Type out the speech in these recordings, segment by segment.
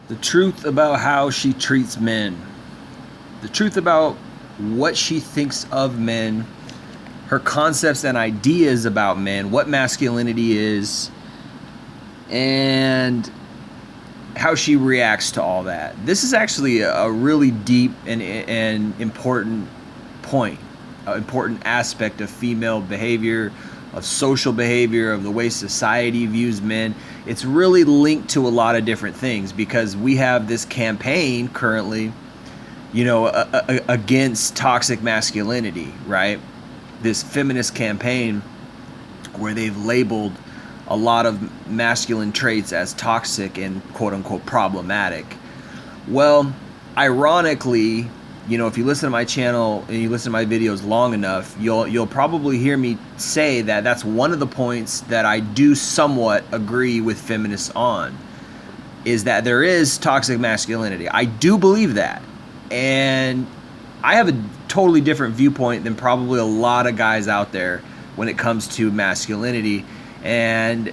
The truth about how she treats men, the truth about what she thinks of men, her concepts and ideas about men, what masculinity is, and how she reacts to all that. This is actually a really deep and important point, an important aspect of female behavior, of social behavior, of the way society views men. It's really linked to a lot of different things because we have this campaign currently, against toxic masculinity, right? This feminist campaign where they've labeled a lot of masculine traits as toxic and quote unquote problematic. Well, ironically, if you listen to my channel and you listen to my videos long enough, you'll probably hear me say that that's one of the points that I do somewhat agree with feminists on, is that there is toxic masculinity. I do believe that. And I have a totally different viewpoint than probably a lot of guys out there when it comes to masculinity. And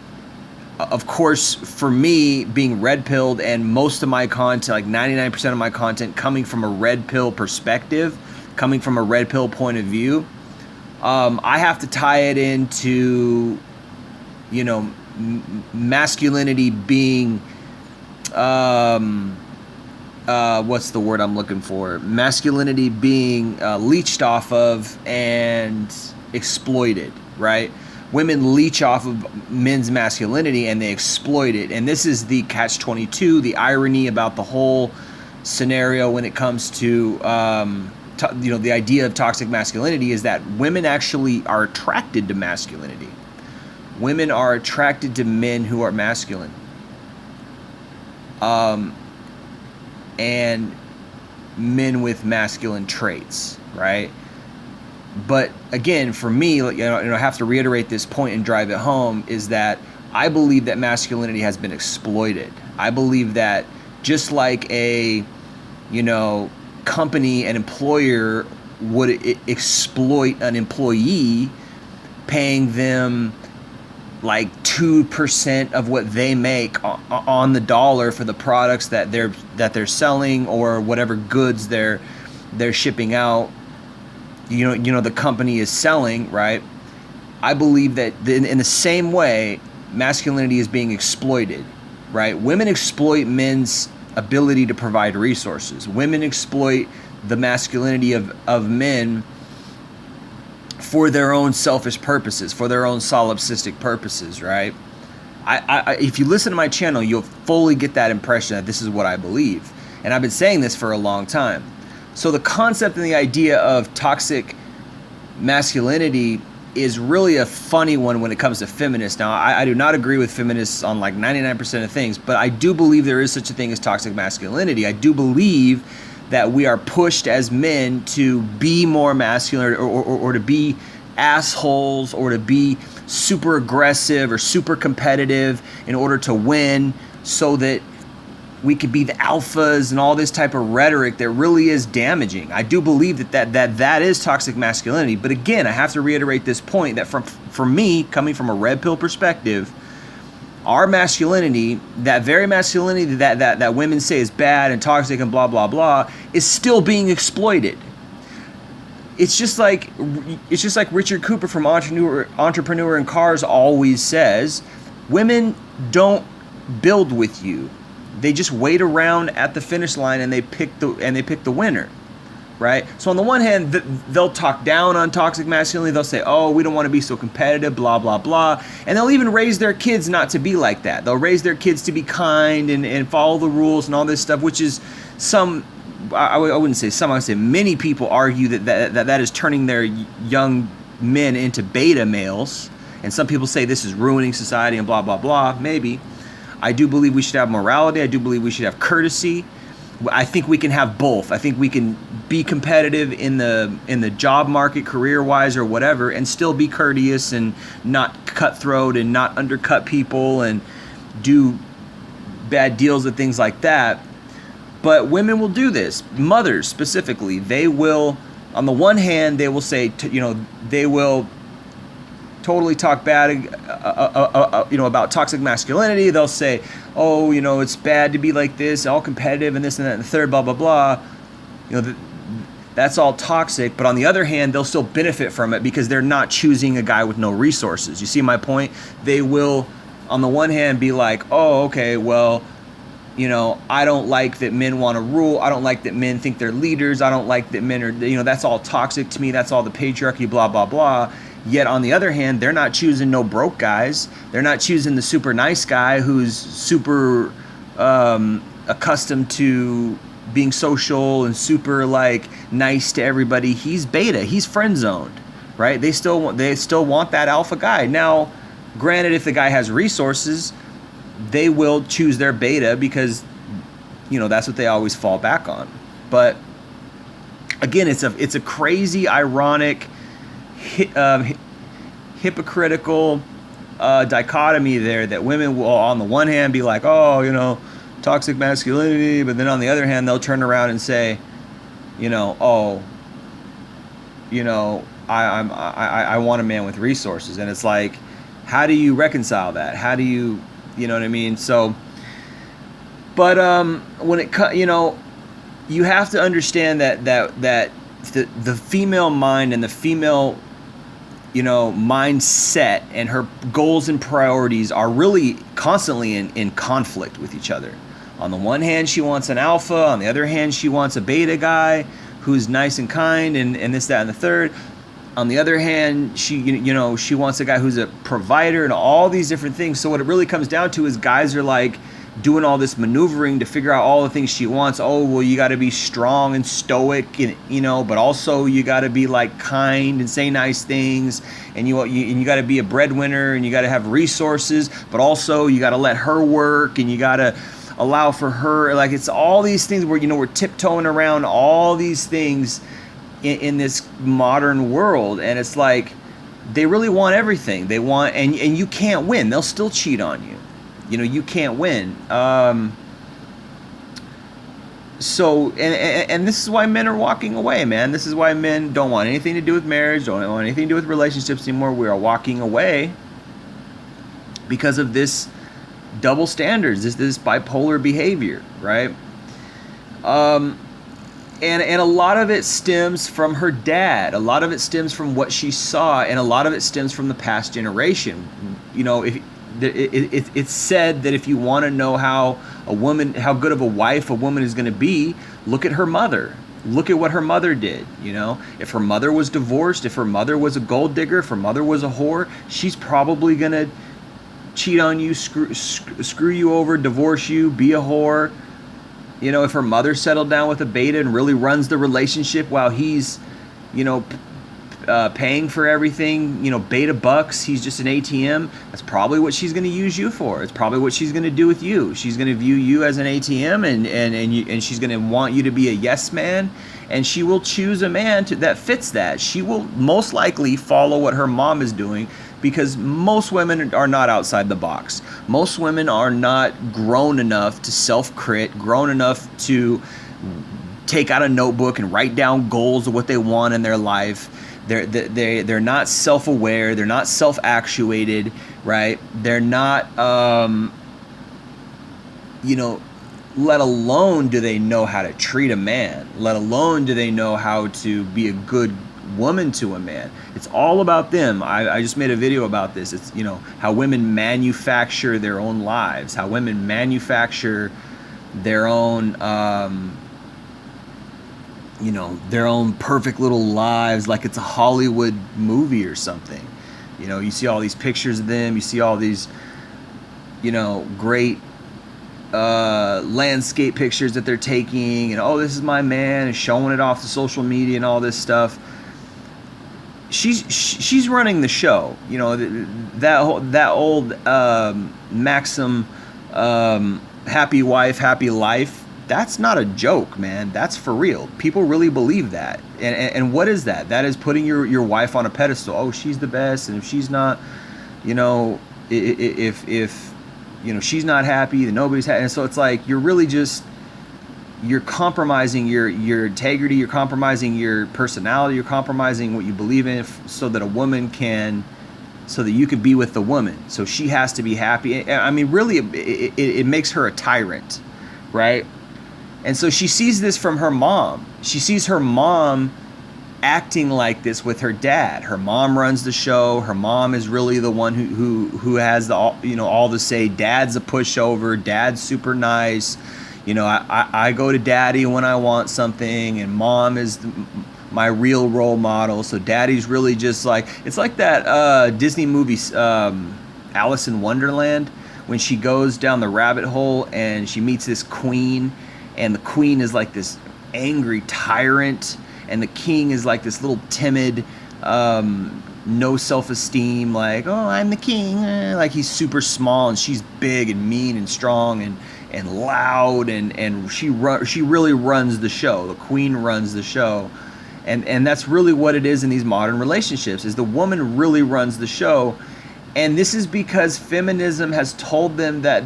of course, for me, being red pilled and most of my content, like 99% of my content, coming from a red pill perspective, coming from a red pill point of view, I have to tie it into, masculinity being, what's the word I'm looking for? Masculinity being leached off of and exploited, right? Women leech off of men's masculinity and they exploit it. And this is the catch-22, the irony about the whole scenario when it comes to, the idea of toxic masculinity is that women actually are attracted to masculinity. Women are attracted to men who are masculine. And men with masculine traits, right? But again, for me, I have to reiterate this point and drive it home, is that I believe that masculinity has been exploited. I believe that just like a, company, an employer would exploit an employee, paying them like 2% of what they make on the dollar for the products that they're selling or whatever goods they're shipping out. The company is selling, right? I believe that in the same way, masculinity is being exploited, right? Women exploit men's ability to provide resources. Women exploit the masculinity of men for their own selfish purposes, for their own solipsistic purposes, right? If you listen to my channel, you'll fully get that impression that this is what I believe. And I've been saying this for a long time. So the concept and the idea of toxic masculinity is really a funny one when it comes to feminists. Now, I do not agree with feminists on like 99% of things, but I do believe there is such a thing as toxic masculinity. I do believe that we are pushed as men to be more masculine or to be assholes or to be super aggressive or super competitive in order to win, so that we could be the alphas and all this type of rhetoric that really is damaging. I do believe that is toxic masculinity. But again, I have to reiterate this point that for me, coming from a red pill perspective, our masculinity, that very masculinity that women say is bad and toxic and blah, blah, blah, is still being exploited. It's just like Richard Cooper from Entrepreneur in Cars always says, women don't build with you. They just wait around at the finish line and they pick the winner, right? So on the one hand, they'll talk down on toxic masculinity. They'll say, "Oh, we don't want to be so competitive, blah blah blah," and they'll even raise their kids not to be like that. They'll raise their kids to be kind and follow the rules and all this stuff, which is I wouldn't say some. I would say many people argue that is turning their young men into beta males, and some people say this is ruining society and blah blah blah. Maybe. I do believe we should have morality. I do believe we should have courtesy. I think we can have both. I think we can be competitive in the job market, career-wise or whatever, and still be courteous and not cutthroat and not undercut people and do bad deals and things like that. But women will do this. Mothers specifically, they will, on the one hand, they will say, they will totally talk bad, about toxic masculinity. They'll say, oh, it's bad to be like this, all competitive and this and that and the third, blah, blah, blah. That's all toxic. But on the other hand, they'll still benefit from it because they're not choosing a guy with no resources. You see my point? They will, on the one hand, be like, oh, okay, well, I don't like that men want to rule. I don't like that men think they're leaders. I don't like that men are, that's all toxic to me. That's all the patriarchy, blah, blah, blah. Yet on the other hand, they're not choosing no broke guys. They're not choosing the super nice guy who's super accustomed to being social and super nice to everybody. He's beta. He's friend zoned, right? They still want that alpha guy. Now, granted, if the guy has resources, they will choose their beta because that's what they always fall back on. But again, it's a crazy, ironic, hypocritical dichotomy there, that women will on the one hand be like, oh, toxic masculinity, but then on the other hand they'll turn around and say, I want a man with resources. And it's like, how do you reconcile that? How do you what I mean? So, but when it you have to understand that the female mind and the female mindset and her goals and priorities are really constantly in conflict with each other. On the one hand, she wants an alpha. On the other hand, she wants a beta guy who's nice and kind and this, that, and the third. On the other hand, she wants a guy who's a provider and all these different things. So what it really comes down to is guys are doing all this maneuvering to figure out all the things she wants. Oh, well, you got to be strong and stoic, and but also you got to be kind and say nice things, and you got to be a breadwinner, and you got to have resources, but also you got to let her work, and you got to allow for her. It's all these things where we're tiptoeing around all these things in this modern world, and it's they really want everything. They want, and you can't win. They'll still cheat on you. You can't win. So, and this is why men are walking away, man. This is why men don't want anything to do with marriage, don't want anything to do with relationships anymore. We are walking away because of this double standards, this bipolar behavior, right? And a lot of it stems from her dad. A lot of it stems from what she saw, and a lot of it stems from the past generation. It's said that if you want to know how good of a wife a woman is going to be, look at her mother. Look at what her mother did. If her mother was divorced, if her mother was a gold digger, if her mother was a whore, she's probably going to cheat on you, screw you over, divorce you, be a whore. If her mother settled down with a beta and really runs the relationship while he's, paying for everything, beta bucks, he's just an ATM, that's probably what she's going to use you for. It's probably what she's going to do with you. She's going to view you as an ATM, and she's going to want you to be a yes man, and she will choose a man that fits that. She will most likely follow what her mom is doing, because most women are not outside the box. Most women are not grown enough to self-crit, grown enough to take out a notebook and write down goals of what they want in their life. They're not self-aware. They're not self-actuated, right? They're not, let alone do they know how to treat a man. Let alone do they know how to be a good woman to a man. It's all about them. I just made a video about this. It's how women manufacture their own lives, how women manufacture their own their own perfect little lives, like it's a Hollywood movie or something. You see all these pictures of them, you see all these great landscape pictures that they're taking, and this is my man, and showing it off to social media and all this stuff. She's running the show. That old maxim, happy wife, happy life. That's not a joke, man. That's for real. People really believe that. And what is that? That is putting your wife on a pedestal. Oh, she's the best, and if she's not, if she's not happy, then nobody's happy. And so it's you're compromising your integrity, you're compromising your personality, you're compromising what you believe in, so that a woman can so that you can be with the woman. So she has to be happy. I mean, really, it makes her a tyrant, right? And so she sees this from her mom. She sees her mom acting like this with her dad. Her mom runs the show. Her mom is really the one who has the all the say. Dad's a pushover. Dad's super nice. I go to daddy when I want something, and mom is my real role model. So daddy's really just like, it's like that Disney movie Alice in Wonderland, when she goes down the rabbit hole and she meets this queen, and the queen is like this angry tyrant, and the king is like this little timid, no self-esteem, like, oh, I'm the king, like he's super small, and she's big and mean and strong and loud, and she really runs the show. The queen runs the show, and that's really what it is in these modern relationships, is the woman really runs the show. And this is because feminism has told them that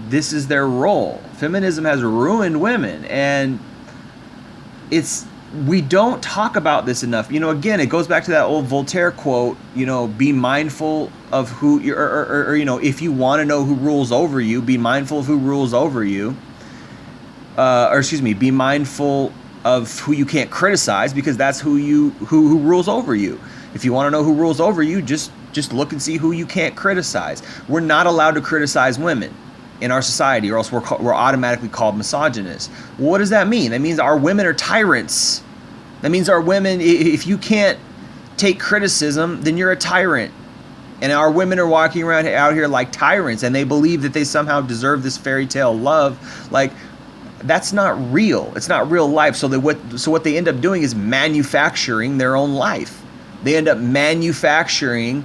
this is their role. Feminism has ruined women, and we don't talk about this enough. Again, it goes back to that old Voltaire quote, be mindful of who, or if you want to know who rules over you, be mindful of who rules over you. Be mindful of who you can't criticize, because that's who rules over you. If you want to know who rules over you, just look and see who you can't criticize. We're not allowed to criticize women in our society, or else we're automatically called misogynist. Well, what does that mean? That means our women are tyrants. That means our women, if you can't take criticism, then you're a tyrant. And our women are walking around out here like tyrants, and they believe that they somehow deserve this fairy tale love. Like, that's not real. It's not real life. So what they end up doing is manufacturing their own life. They end up manufacturing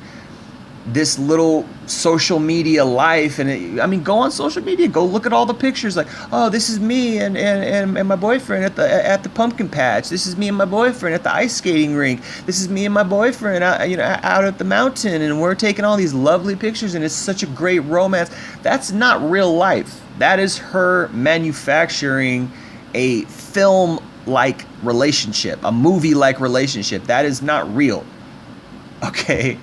this little social media life. And go on social media, go look at all the pictures, like, oh, this is me and my boyfriend at the pumpkin patch. This is me and my boyfriend at the ice skating rink. This is me and my boyfriend out at the mountain, and we're taking all these lovely pictures, and it's such a great romance. That's not real life. That is her manufacturing a film-like relationship, a movie-like relationship. That is not real. Okay?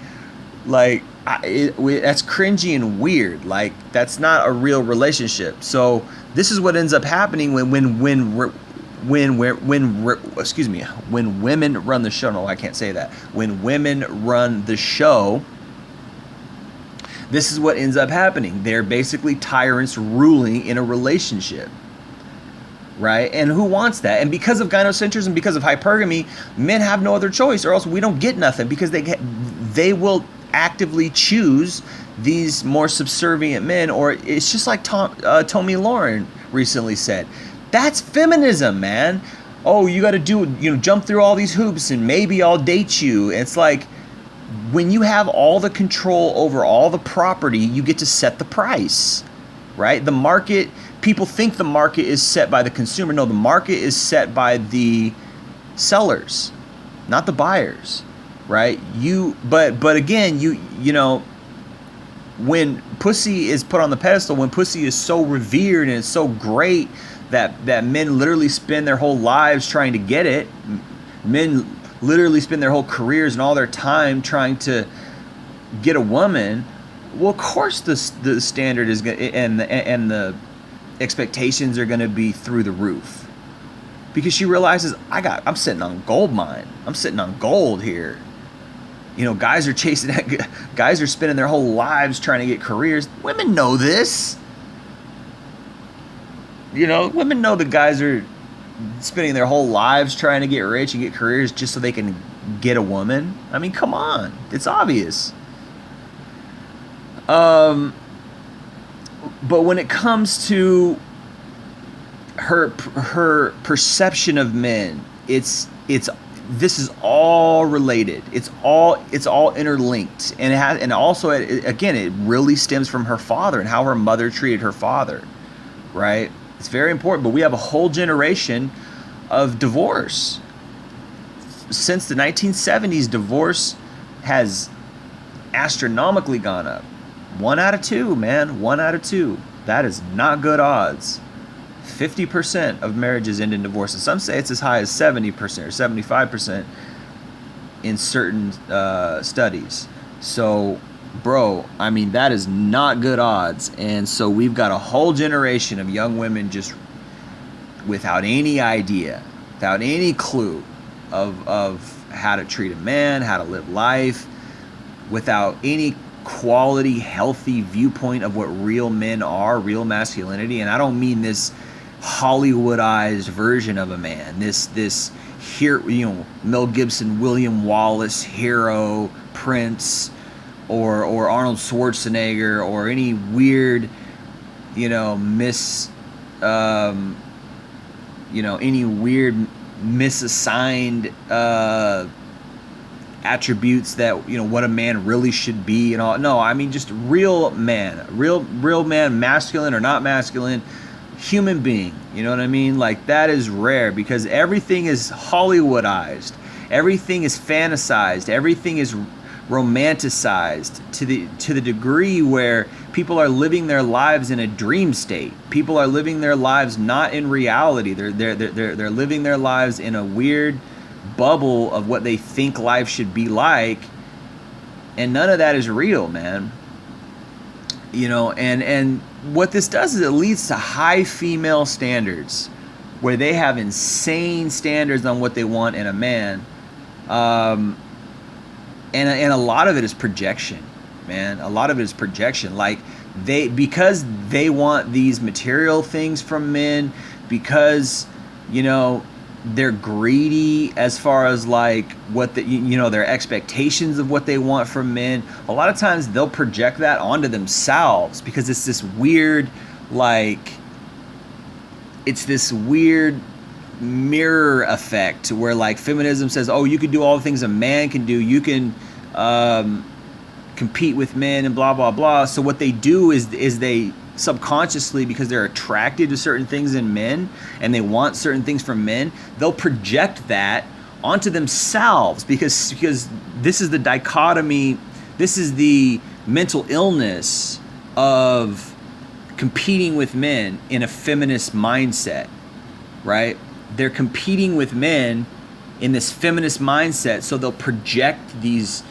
Like, that's cringy and weird. Like, that's not a real relationship. So this is what ends up happening when women run the show. No, I can't say that. When women run the show, this is what ends up happening. They're basically tyrants ruling in a relationship, right? And who wants that? And because of gynocentrism, because of hypergamy, men have no other choice, or else we don't get nothing, because they will actively choose these more subservient men. Or it's just like Tomi Lahren recently said, that's feminism, man. Oh, you got to jump through all these hoops and maybe I'll date you. It's like, when you have all the control over all the property, you get to set the price, right? The market, people think the market is set by the consumer. No, the market is set by the sellers, not the buyers, right? But again, when pussy is put on the pedestal, when pussy is so revered and it's so great that men literally spend their whole lives trying to get it, men literally spend their whole careers and all their time trying to get a woman, well, of course the standard is and the expectations are going to be through the roof, because she realizes I'm sitting on gold mine. I'm sitting on gold here. Guys are spending their whole lives trying to get careers. Women know this. Women know the guys are spending their whole lives trying to get rich and get careers just so they can get a woman. I mean, come on. It's obvious. But when it comes to her perception of men, this is all related. It's all interlinked, and also it really stems from her father and how her mother treated her father, right? It's very important. But we have a whole generation of divorce. Since the 1970s, divorce has astronomically gone up. 1 out of 2, man. 1 out of 2. That is not good odds. 50% of marriages end in divorce. And some say it's as high as 70% or 75% in certain studies. So, bro, I mean, that is not good odds. And so we've got a whole generation of young women just without any idea, without any clue of how to treat a man, how to live life, without any quality, healthy viewpoint of what real men are, real masculinity. And I don't mean this Hollywoodized version of a man, this here, Mel Gibson, William Wallace hero, Prince, or Arnold Schwarzenegger, or any weird, any weird misassigned attributes that what a man really should be and all. No, I mean just real man, real man, masculine or not masculine, human being. You know what I mean? Like, that is rare because everything is Hollywoodized, everything is fantasized, everything is romanticized to the degree where people are living their lives in a dream state. People are living their lives not in reality. They're living their lives in a weird bubble of what they think life should be like, and none of that is real, man. And what this does is it leads to high female standards where they have insane standards on what they want in a man. And a lot of it is projection, man. A lot of it is projection. Like, because they want these material things from men, because they're greedy as far as like what their expectations of what they want from men. A lot of times they'll project that onto themselves because it's this weird, mirror effect where like feminism says, oh, you can do all the things a man can do. You can compete with men and blah, blah, blah. So what they do is they subconsciously, because they're attracted to certain things in men and they want certain things from men, they'll project that onto themselves because this is the dichotomy, this is the mental illness of competing with men in a feminist mindset, right? They're competing with men in this feminist mindset, so they'll project these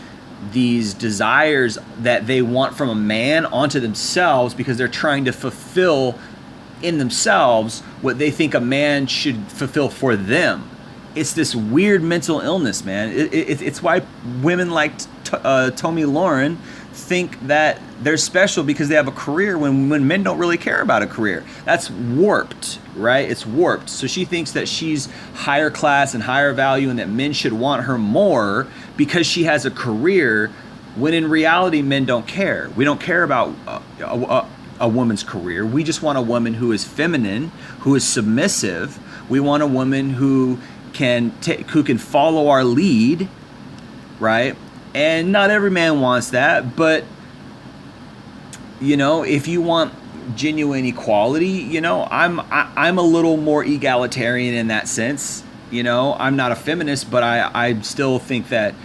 desires that they want from a man onto themselves because they're trying to fulfill in themselves what they think a man should fulfill for them. It's this weird mental illness, man. It's why women like Tomi Lahren think that they're special because they have a career when men don't really care about a career. That's warped, right? It's warped. So she thinks that she's higher class and higher value and that men should want her more because she has a career, when in reality men don't care. We don't care about a woman's career. We just want a woman who is feminine, who is submissive. We want a woman who can follow our lead, right? And not every man wants that, but if you want genuine equality, I'm a little more egalitarian in that sense. I'm not a feminist, but I still think that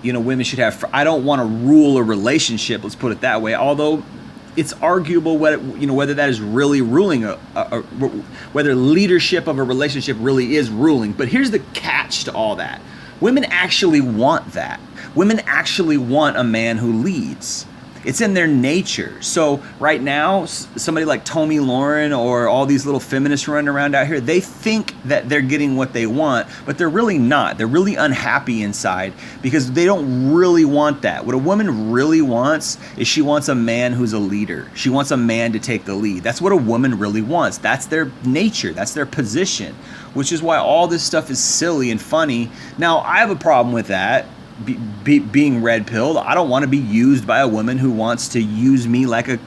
women should have. I don't want to rule a relationship. Let's put it that way. Although it's arguable whether that is really ruling whether leadership of a relationship really is ruling. But here's the catch to all that: women actually want that. Women actually want a man who leads. It's in their nature. So right now, somebody like Tomi Lahren or all these little feminists running around out here, they think that they're getting what they want, but they're really not. They're really unhappy inside because they don't really want that. What a woman really wants is she wants a man who's a leader. She wants a man to take the lead. That's what a woman really wants. That's their nature. That's their position, which is why all this stuff is silly and funny. Now, I have a problem with that. Being red-pilled. I don't want to be used by a woman who wants to use me like a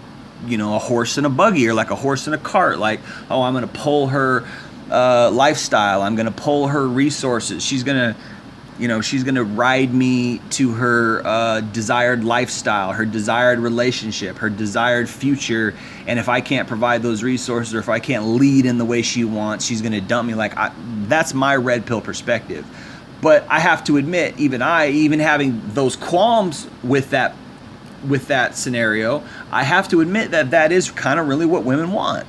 horse in a buggy or like a horse in a cart. Like, oh, I'm going to pull her lifestyle. I'm going to pull her resources. She's going to ride me to her desired lifestyle, her desired relationship, her desired future. And if I can't provide those resources or if I can't lead in the way she wants, she's going to dump me. That's my red pill perspective. But I have to admit, even having those qualms with that scenario, I have to admit that is kind of really what women want.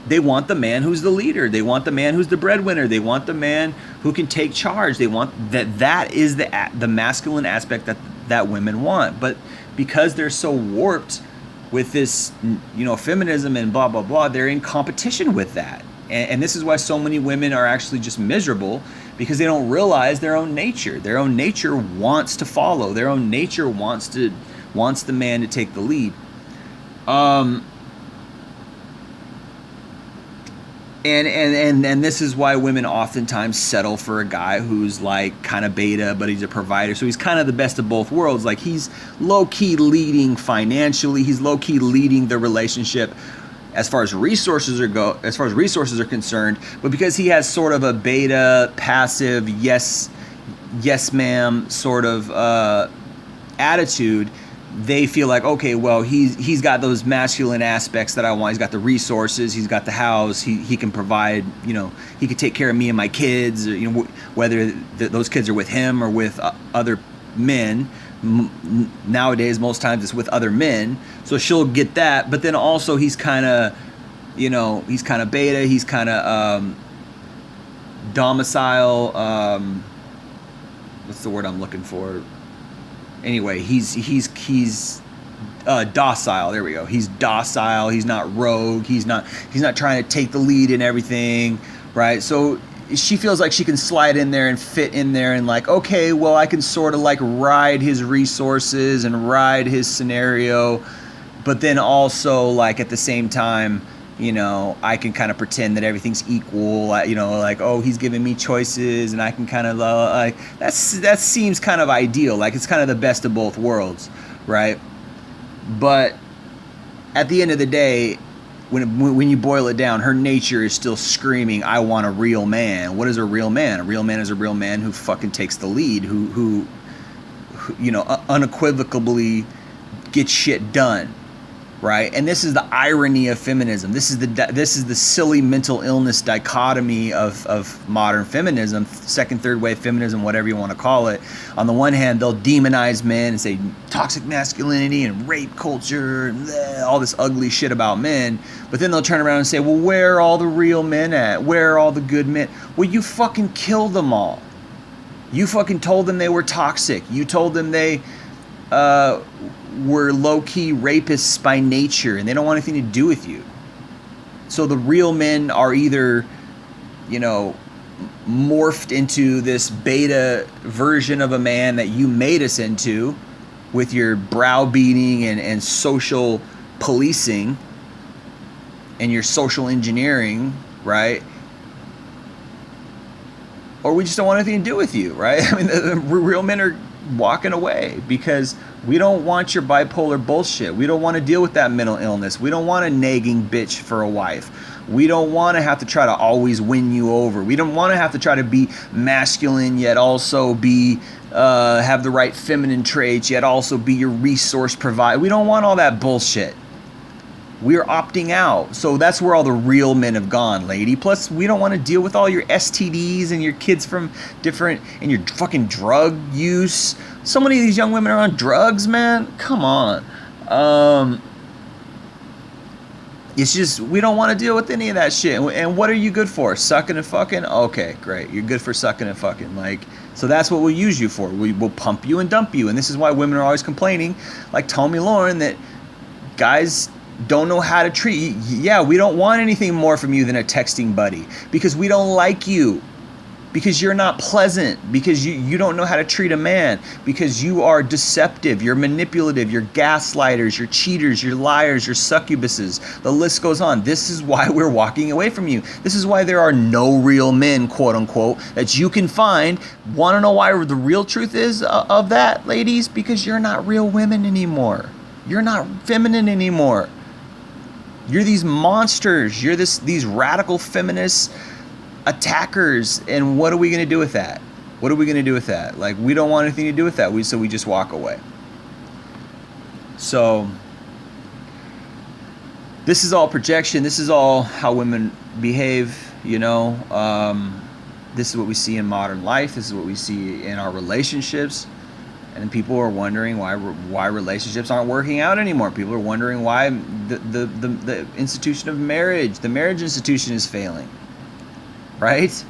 They want the man who's the leader. They want the man who's the breadwinner. They want the man who can take charge. They want that is the masculine aspect that women want. But because they're so warped with this, feminism and blah blah blah, they're in competition with that. And this is why so many women are actually just miserable, because they don't realize their own nature. Their own nature wants to follow. Their own nature wants the man to take the lead. And this is why women oftentimes settle for a guy who's like kind of beta, but he's a provider. So he's kind of the best of both worlds. Like, he's low-key leading financially. He's low-key leading the relationship as far as resources are concerned. But because he has sort of a beta, passive, yes ma'am sort of attitude, they feel like, okay, well, he's got those masculine aspects that I want. He's got the resources, he's got the house, he can provide, he can take care of me and my kids, or, whether those kids are with him or with other men. Nowadays, most times it's with other men, so she'll get that. But then also he's kind of, he's kind of beta, he's kind of domicile. What's the word I'm looking for? Anyway, he's docile. There we go. He's docile. He's not rogue. He's not trying to take the lead in everything, right? So she feels like she can slide in there and fit in there and like, okay, well, I can sort of like ride his resources and ride his scenario, but then also like at the same time, I can kind of pretend that everything's equal, like, oh, he's giving me choices and I can kind of like, that seems kind of ideal. Like, it's kind of the best of both worlds, right? But at the end of the day, when you boil it down, her nature is still screaming, I want a real man. What is a real man? A real man is a real man who fucking takes the lead, who unequivocally gets shit done, right? And this is the irony of feminism. This is the silly mental illness dichotomy of modern feminism, second, third wave feminism, whatever you want to call it. On the one hand, they'll demonize men and say toxic masculinity and rape culture and all this ugly shit about men. But then they'll turn around and say, well, where are all the real men at? Where are all the good men? Well, you fucking killed them all. You fucking told them they were toxic. You told them they were low-key rapists by nature and they don't want anything to do with you. So the real men are either, morphed into this beta version of a man that you made us into with your browbeating and social policing and your social engineering, right? Or we just don't want anything to do with you, right? I mean, the real men are walking away because we don't want your bipolar bullshit. We don't want to deal with that mental illness. We don't want a nagging bitch for a wife. We don't want to have to try to always win you over. We don't want to have to try to be masculine yet also be have the right feminine traits yet also be your resource provider. We don't want all that bullshit. We're opting out. So that's where all the real men have gone, lady. Plus, we don't want to deal with all your STDs and your kids from different, and your fucking drug use. So many of these young women are on drugs, man. Come on. It's just, we don't want to deal with any of that shit. And what are you good for? Sucking and fucking? Okay, great. You're good for sucking and fucking. Like, so that's what we'll use you for. We will pump you and dump you. And this is why women are always complaining, like Tomi Lahren, that guys don't know how to treat you. Yeah, we don't want anything more from you than a texting buddy because we don't like you, because you're not pleasant, because you don't know how to treat a man, because you are deceptive, you're manipulative, you're gaslighters, you're cheaters, you're liars, you're succubuses. The list goes on. This is why we're walking away from you. This is why there are no real men, quote unquote, that you can find. Want to know why the real truth is of that, ladies? Because you're not real women anymore. You're not feminine anymore. You're these monsters. You're these radical feminist attackers. And what are we going to do with that? What are we going to do with that? Like, we don't want anything to do with that. So we just walk away. So this is all projection. This is all how women behave, This is what we see in modern life. This is what we see in our relationships. And people are wondering why relationships aren't working out anymore. People are wondering why the institution of marriage, the marriage institution is failing, right?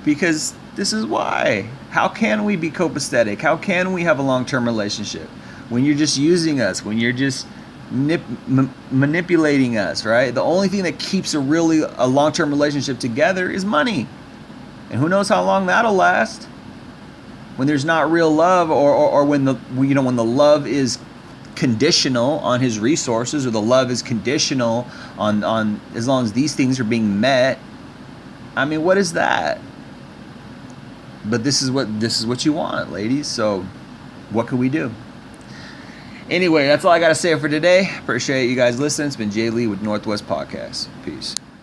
Because This is why. How can we be copacetic? How can we have a long-term relationship when you're just using us, when you're just manipulating us, right? The only thing that keeps a long-term relationship together is money. And who knows how long that'll last? When there's not real love, or when when the love is conditional on his resources, or the love is conditional on as long as these things are being met. I mean, what is that? But this is what you want, ladies. So what can we do? Anyway, that's all I got to say for today. Appreciate you guys listening. It's been Jay Lee with Northwest Podcast. Peace.